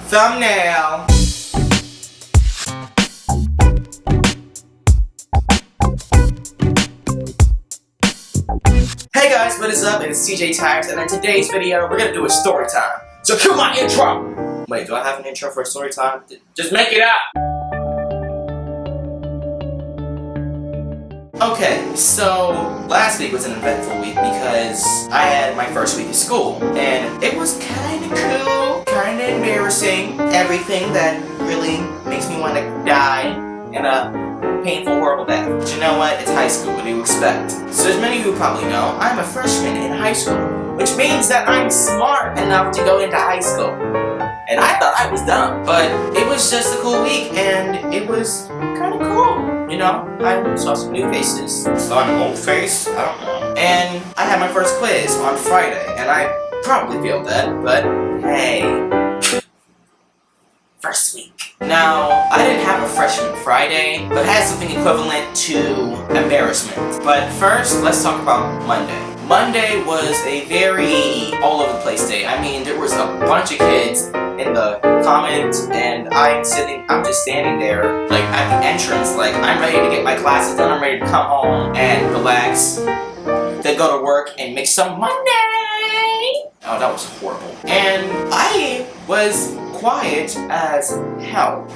Thumbnail. Hey guys, what is up? It's Tarrats, and in today's video, we're gonna do a story time. So cue my intro! Wait, do I have an intro for a story time? Just make it up! Okay, so last week was an eventful week because I had my first week of school, and it was kinda cool, kinda embarrassing, everything that really makes me want to die in a painful, horrible death. But you know what? It's high school. What do you expect? So as many of you probably know, I'm a freshman in high school, which means that I'm smart enough to go into high school. And I thought I was dumb, but it was just a cool week, and it was kind of cool. You know, I saw some new faces, saw an old face, I don't know. And I had my first quiz on Friday, and I probably failed that, but hey. First week. Now, I didn't have a freshman Friday, but had something equivalent to embarrassment. But first, let's talk about Monday. Monday was a very all-over-the-place day. I mean, there was a bunch of kids in the comments, and I'm just standing there, like, at the entrance, like, I'm ready to get my classes done, I'm ready to come home and relax, then go to work and make some money! Oh, that was horrible. And I was quiet as hell.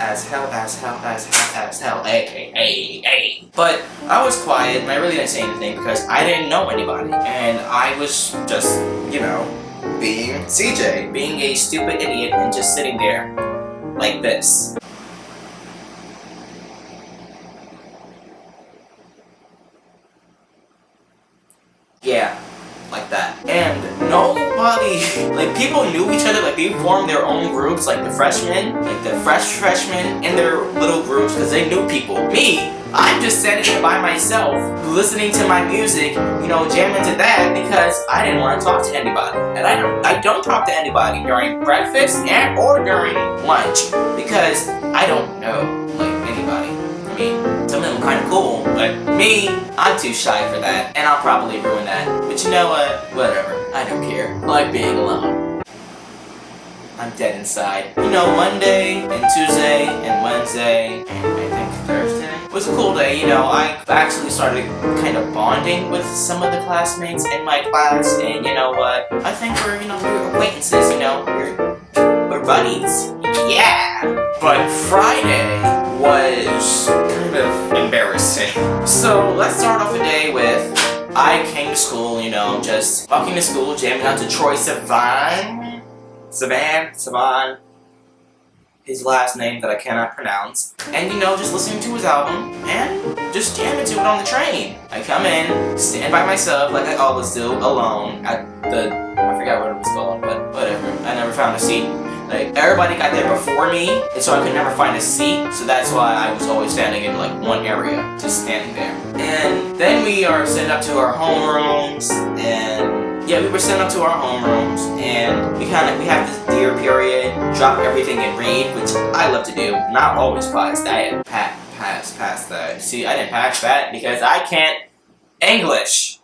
Hey. But I was quiet, and I really didn't say anything because I didn't know anybody. And I was just, you know, being CJ, being a stupid idiot and just sitting there like this. Yeah, like that. And nobody, like, people knew each other, like, they formed their own groups, like the freshmen, like the freshmen in their little groups because they knew people. Me, I'm just sitting here by myself, listening to my music, you know, jamming to that because I didn't want to talk to anybody. And I don't talk to anybody during breakfast and or during lunch because I don't know, like, anybody. I mean, some of them kind of cool, but me, I'm too shy for that, and I'll probably ruin that. But you know what? Whatever. I don't care. I like being alone. I'm dead inside. You know, Monday and Tuesday and Wednesday and I think Thursday was a cool day. You know, I actually started kind of bonding with some of the classmates in my class, and you know what? I think we're acquaintances. You know, we're buddies. Yeah. But Friday was kind of embarrassing. So let's start off the day with I came to school, you know, just walking to school, jamming out to Troye Sivan, his last name that I cannot pronounce, and you know, just listening to his album and just jamming to it on the train. I come in, stand by myself like I always do, alone at I forgot what it was called, but whatever. I never found a seat. Like, everybody got there before me, and so I could never find a seat, so that's why I was always standing in, like, one area, just standing there. And then we are sent up to our homerooms, and yeah, we were sent up to our homerooms, and we have this dear period, drop everything and read, which I love to do, not always pass that. Pass that. See, I didn't pass that because I can't English.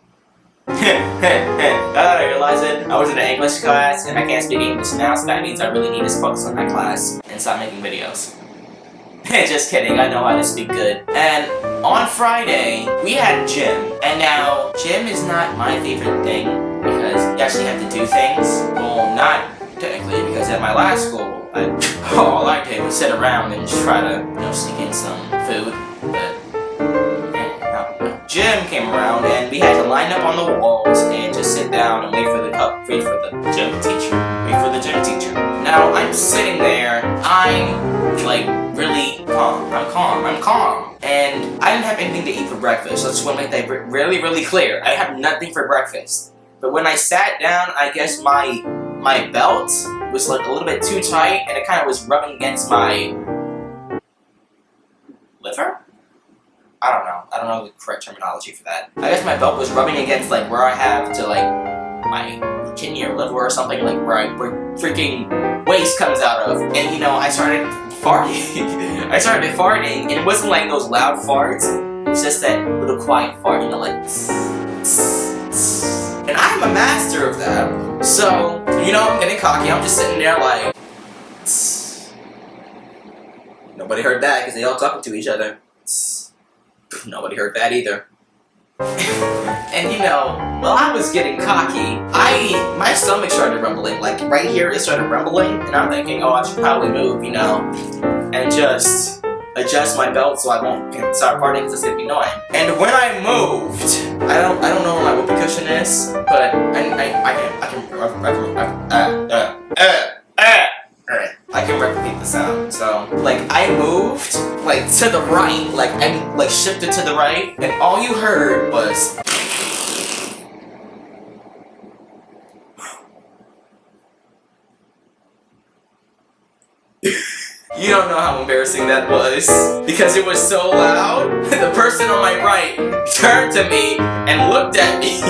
I realized it. I was in an English class and I can't speak English now, so that means I really need to focus on that class and stop making videos. Just kidding, I know how to speak good. And on Friday, we had gym. And now, gym is not my favorite thing because you actually have to do things. Well, not technically, because at my last school, all I did was sit around and try to, you know, sneak in some food. But gym came around and we had to line up on the walls and just sit down and wait for the gym teacher. Now I'm sitting there, I'm like really calm. I'm calm. And I didn't have anything to eat for breakfast. I just want to make that really clear. I have nothing for breakfast. But when I sat down, I guess my belt was like a little bit too tight and it kind of was rubbing against my liver? I don't know the correct terminology for that. I guess my belt was rubbing against like where I have to like my kidney or liver or something, like where freaking waste comes out of. And you know, I started farting. And it wasn't like those loud farts. It was just that little quiet fart, you know, like and I'm a master of that. So, you know, I'm getting cocky. I'm just sitting there like Nobody heard that because they all talking to each other. Nobody heard that either. And you know, while I was getting cocky, my stomach started rumbling. Like right here, it started rumbling, and I'm thinking, oh, I should probably move, you know, and just adjust my belt so I won't start farting because it's gonna be annoying. And when I moved, I don't know where my whoopee cushion is, but I can replicate the sound. So, like, I moved, like, to the right, like, and, like, shifted to the right, and all you heard was... You don't know how embarrassing that was, because it was so loud. The person on my right turned to me and looked at me.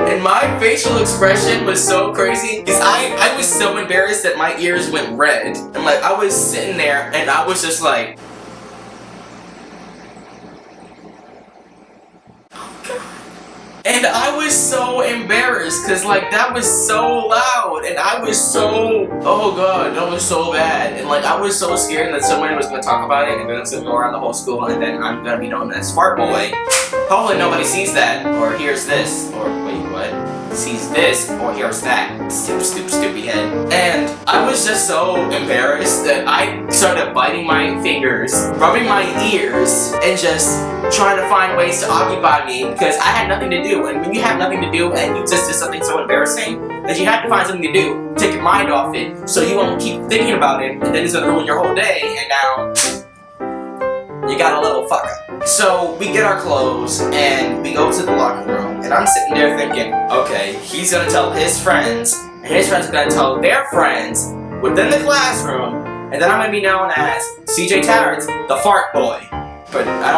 And my facial expression was so crazy because I was so embarrassed that my ears went red. And like I was sitting there and I was just like, and I was so embarrassed because like that was so loud and I was so, oh god, that was so bad. And like I was so scared that somebody was going to talk about it and then it's going to go around the whole school and then I'm going to be known as Fart Boy. Hopefully nobody sees that or hears this or wait, what? Sees this or hears that. Stupid head. And I was just so embarrassed that I started biting my fingers, rubbing my ears, and just trying to find ways to occupy me because I had nothing to do. And when you have nothing to do and you just did something so embarrassing that you have to find something to do, take your mind off it so you won't keep thinking about it and then it's gonna ruin your whole day and now you got a little fucker. So we get our clothes and we go to the locker room and I'm sitting there thinking, okay, he's gonna tell his friends and his friends are gonna tell their friends within the classroom and then I'm gonna be known as CJ Tarrats, the Fart Boy. But I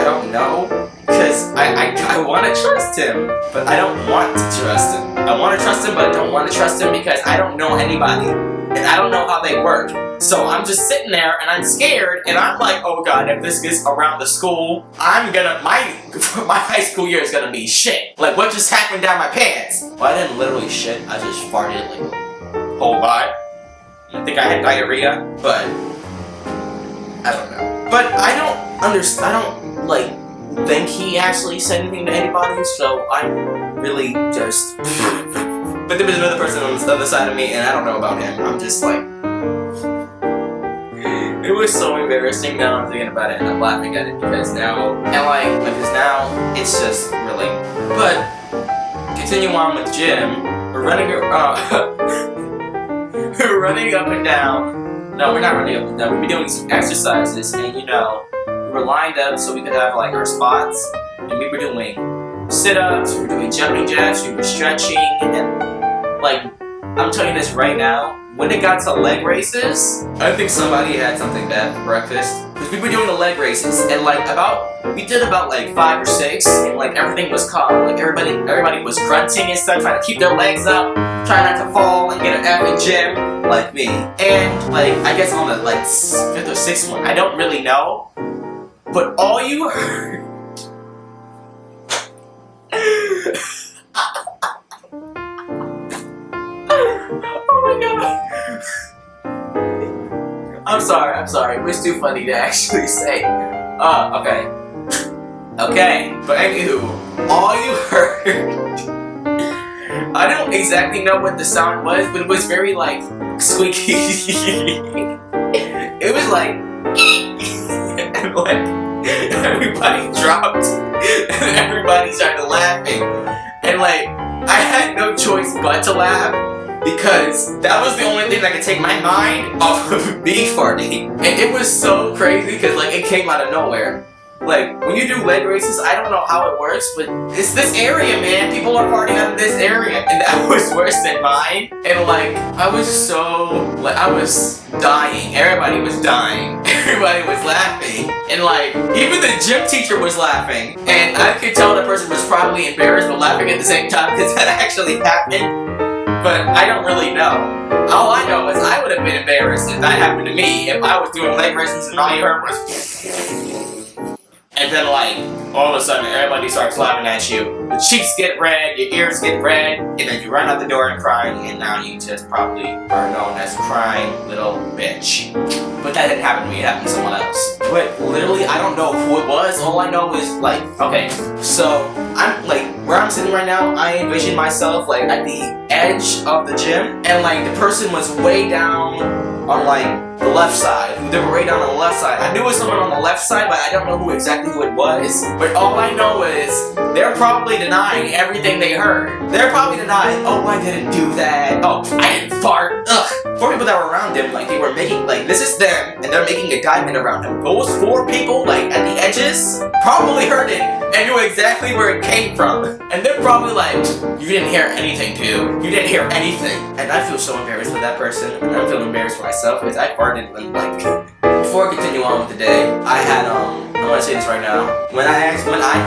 don't know because I want to trust him, but I don't want to trust him. I want to trust him, but I don't want to trust him because I don't know anybody and I don't know how they work. So I'm just sitting there and I'm scared and I'm like, oh god, if this gets around the school, my high school year is gonna be shit. Like what just happened down my pants? Well, I didn't literally shit, I just farted like a whole lot. I think I had diarrhea, but I don't know. But I don't understand, I don't like think he actually said anything to anybody, so I'm really just... But there was another person on the other side of me and I don't know about him. I'm just like... It was so embarrassing now I'm thinking about it and I'm laughing at it because now, it's just really... But, continue on with gym, we're running we're running up and down. No, we're not running up and down, we'll be doing some exercises and you know, we were lined up so we could have like our spots and we were doing sit-ups, we were doing jumping jacks, we were stretching and like, I'm telling you this right now, when it got to leg races, I think somebody had something bad for breakfast. Because we were doing the leg races, and like we did about like 5 or 6, and like everything was calm. Like everybody was grunting and stuff, trying to keep their legs up, trying not to fall and get an F in gym, like me. And like, I guess on the like 5th or 6th one, I don't really know, but all you heard I'm sorry, it was too funny to actually say. Okay. But anywho, all you heard, I don't exactly know what the sound was, but it was very like, squeaky. It was like, and like, everybody dropped, and everybody started laughing, and like, I had no choice but to laugh. Because that was the only thing that could take my mind off of me farting. And it was so crazy because like it came out of nowhere. Like when you do leg races, I don't know how it works, but it's this area, man. People are farting out of this area. And that was worse than mine. And like I was dying. Everybody was dying. Everybody was laughing. And like even the gym teacher was laughing. And I could tell the person was probably embarrassed but laughing at the same time because that actually happened. But I don't really know. All I know is I would have been embarrassed if that happened to me if I was doing leg races and all you heard was and then like all of a sudden everybody starts laughing at you. The cheeks get red, your ears get red, and then you run out the door and crying, and now you just probably are known as crying little bitch. But that didn't happen to me, it happened to someone else. But literally, I don't know who it was. All I know is like, okay, so I'm like where I'm sitting right now, I envision myself like at the edge of the gym, and like the person was way down on like the left side. They were way down on the left side. I knew it was someone on the left side, but I don't know exactly who it was. But all I know is they're probably denying everything they heard. They're probably denying, oh, I didn't do that. Oh, I didn't fart. Ugh. 4 people that were around them, like they were making, like this is them, and they're making a diamond around him. Those 4 people, like at the edges, probably heard it and knew exactly where it came from. And they're probably like, you didn't hear anything, dude. You didn't hear anything. And I feel so embarrassed for that person, and I feel embarrassed for myself because I farted when, like, before I continue on with the day, I had, I'm gonna say this right now. When I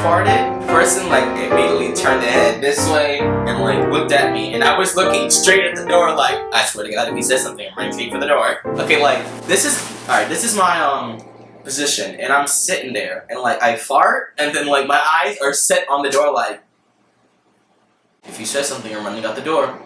farted, the person, like, immediately turned their head this way and, like, looked at me, and I was looking straight at the door, like, I swear to God, if he says something, I'm running straight for the door. Okay, like, this is my, position, and I'm sitting there, and like I fart, and then like my eyes are set on the door, like if he says something, I'm running out the door.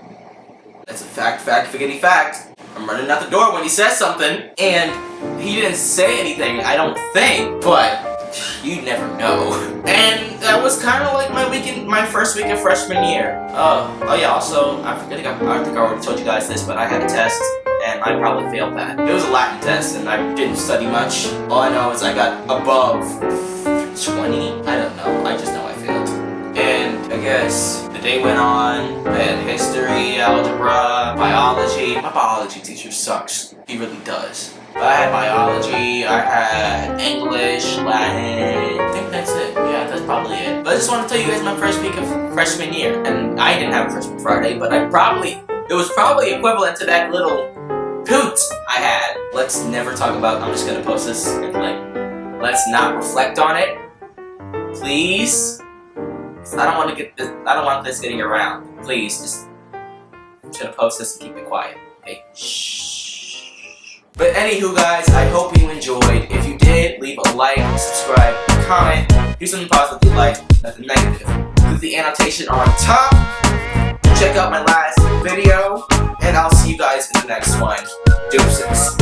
That's a fact, figgity fact. I'm running out the door when he says something, and he didn't say anything, I don't think, but you never know. And that was kind of like my first week of freshman year. Oh yeah, also, I think I already told you guys this, but I had a test, and I probably failed that. It was a Latin test, and I didn't study much. All I know is I got above 20. I don't know. I just know I failed. And I guess the day went on. I had history, algebra, biology. My biology teacher sucks. He really does. But I had biology, I had English, Latin. I think that's it. Yeah, that's probably it. But I just want to tell you guys my first week of freshman year. And I didn't have a freshman Friday, but it was probably equivalent to that little poot I had. Let's never talk about, I'm just gonna post this and like, let's not reflect on it. Please. I don't want this getting around. Please, I'm just gonna post this and keep it quiet. Okay? Shh. But anywho guys, I hope you enjoyed. If you did, leave a like, subscribe, comment, do something positive like, nothing negative. Click the annotation on top. Check out my last video, and I'll see you guys in the next one. Deuces.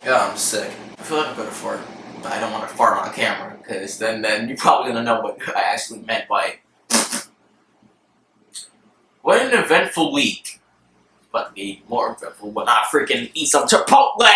Yeah, I'm sick. I feel like I'm gonna fart, but I don't want to fart on camera, because then you're probably gonna know what I actually meant by. What an eventful week. It's about to be more eventful when I freaking eat some Chipotle!